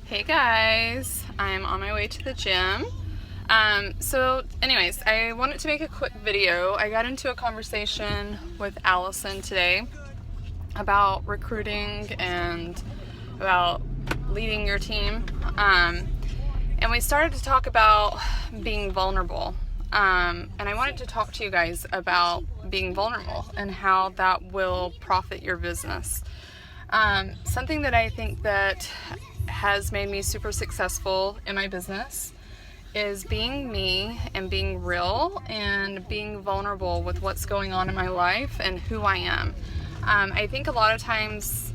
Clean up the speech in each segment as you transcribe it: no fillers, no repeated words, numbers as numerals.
Hey guys, I'm on my way to the gym. So anyways, I wanted to make a quick video. I got into a conversation with Allison today about recruiting and about leading your team. And we started to talk about being vulnerable. And I wanted to talk to you guys about being vulnerable and how that will profit your business. Something that I think that has made me super successful in my business is being me and being real and being vulnerable with what's going on in my life and who I am. I think a lot of times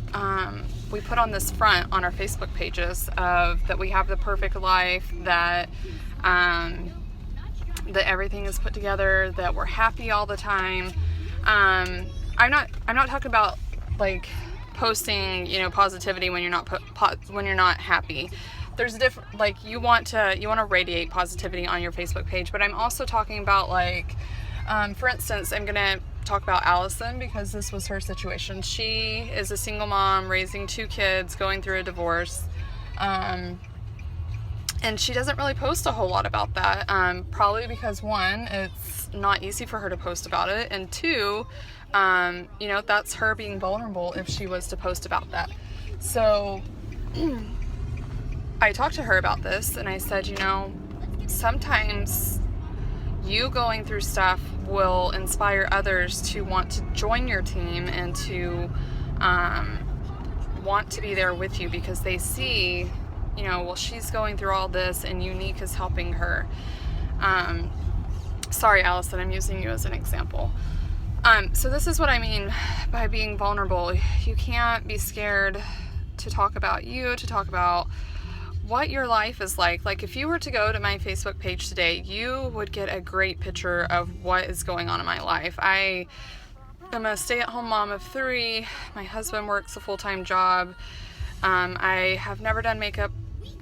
we put on this front on our Facebook pages of that we have the perfect life, that that everything is put together, that we're happy all the time. I'm not talking about like posting, positivity when you're not happy. There's a different, like, you want to radiate positivity on your Facebook page, but I'm also talking about for instance, I'm gonna talk about Allison because this was her situation. She is a single mom raising 2 kids, going through a divorce, and she doesn't really post a whole lot about that, probably because 1, it's not easy for her to post about it, and 2, that's her being vulnerable if she was to post about that. So I talked to her about this and I said, sometimes you going through stuff will inspire others to want to join your team and to want to be there with you because they see, well, she's going through all this and Unique is helping her. Sorry, Allison, I'm using you as an example. So this is what I mean by being vulnerable. You can't be scared to talk about you, to talk about what your life is like. Like, if you were to go to my Facebook page today, you would get a great picture of what is going on in my life. I am a stay-at-home mom of 3. My husband works a full-time job. I have never done makeup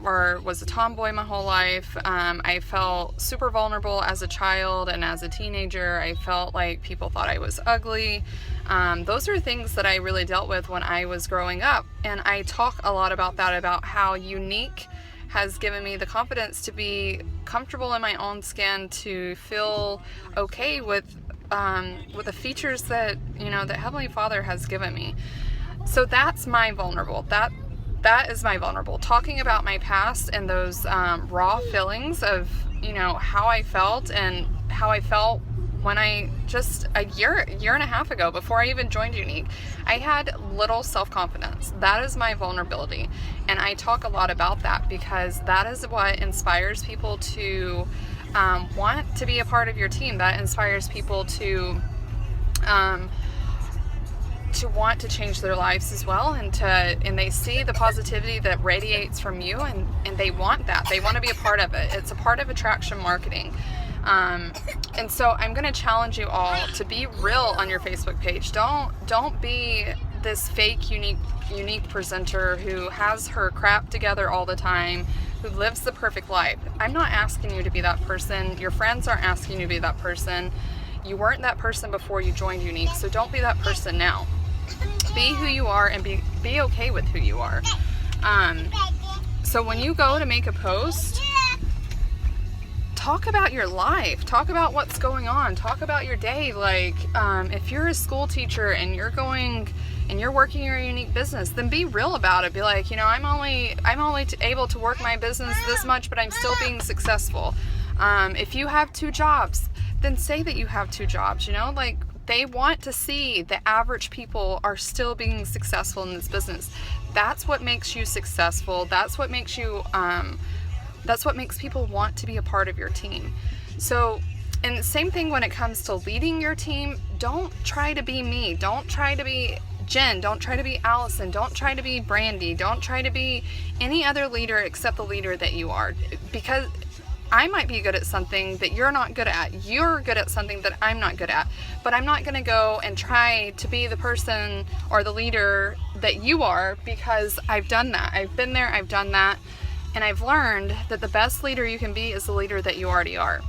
or was a tomboy my whole life. I felt super vulnerable as a child and as a teenager. I felt like people thought I was ugly. Those are things that I really dealt with when I was growing up. And I talk a lot about that, about how Unique has given me the confidence to be comfortable in my own skin, to feel okay with the features that, that Heavenly Father has given me. So that's my vulnerable. That is my vulnerable. Talking about my past and those raw feelings of, how I felt and how I felt when I just a year and a half ago, before I even joined Unique, I had little self-confidence. That is my vulnerability. And I talk a lot about that because that is what inspires people to want to be a part of your team. That inspires people to want to change their lives as well, and they see the positivity that radiates from you, and they want that. They want to be a part of it. It's a part of attraction marketing. And so I'm going to challenge you all to be real on your Facebook page. Don't be this fake unique presenter who has her crap together all the time, who lives the perfect life. I'm not asking you to be that person. Your friends aren't asking you to be that person. You weren't that person before you joined Unique, so don't be that person now. Be who you are and be okay with who you are. So when you go to make a post, talk about your life. Talk about what's going on. Talk about your day. Like, if you're a school teacher and you're working your Unique business, then be real about it. Be like, I'm only able to work my business this much, but I'm still being successful. If you have 2 jobs, then say that you have 2 jobs. They want to see the average people are still being successful in this business. That's what makes you successful. That's what makes you, that's what makes people want to be a part of your team. So, and the same thing when it comes to leading your team. Don't try to be me. Don't try to be Jen. Don't try to be Allison. Don't try to be Brandy. Don't try to be any other leader except the leader that you are. Because I might be good at something that you're not good at. You're good at something that I'm not good at. But I'm not going to go and try to be the person or the leader that you are, because I've done that. I've been there, I've done that, and I've learned that the best leader you can be is the leader that you already are.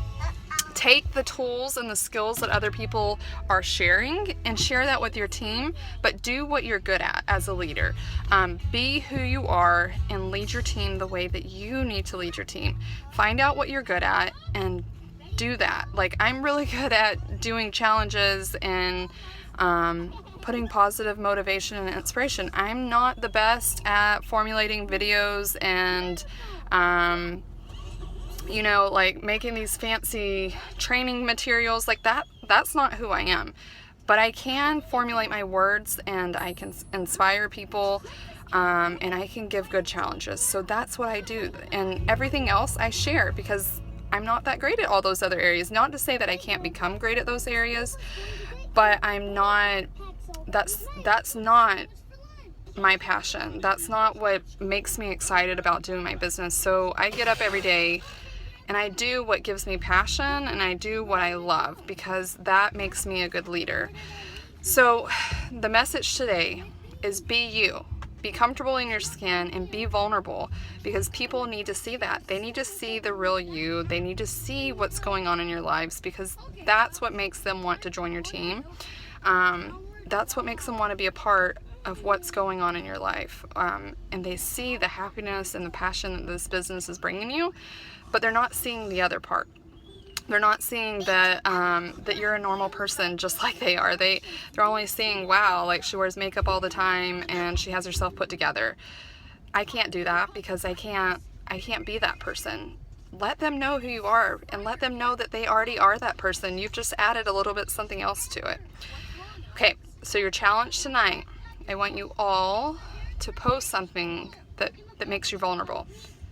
take the tools and the skills that other people are sharing and share that with your team, but do what you're good at as a leader. Be who you are and lead your team the way that you need to lead your team. Find out what you're good at and do that. Like, I'm really good at doing challenges and putting positive motivation and inspiration. I'm not the best at formulating videos and you know, like making these fancy training materials like that. That's not who I am. But I can formulate my words, and I can inspire people, and I can give good challenges. So that's what I do. And everything else I share, because I'm not that great at all those other areas. Not to say that I can't become great at those areas, but I'm not, that's not my passion. That's not what makes me excited about doing my business. So I get up every day and I do what gives me passion, and I do what I love, because that makes me a good leader. So the message today is be you. Be comfortable in your skin and be vulnerable, because people need to see that. They need to see the real you. They need to see what's going on in your lives, because that's what makes them want to join your team. That's what makes them want to be a part of what's going on in your life. And they see the happiness and the passion that this business is bringing you, but they're not seeing the other part. They're not seeing that that you're a normal person just like they are. They're only seeing, wow, like she wears makeup all the time and she has herself put together. I can't do that, because I can't be that person. Let them know who you are, and let them know that they already are that person. You've just added a little bit something else to it. Okay, so your challenge tonight, I want you all to post something that makes you vulnerable,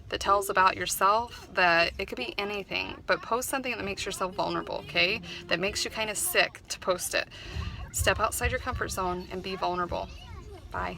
that tells about yourself, that it could be anything, but post something that makes yourself vulnerable, okay? That makes you kind of sick to post it. Step outside your comfort zone and be vulnerable. Bye.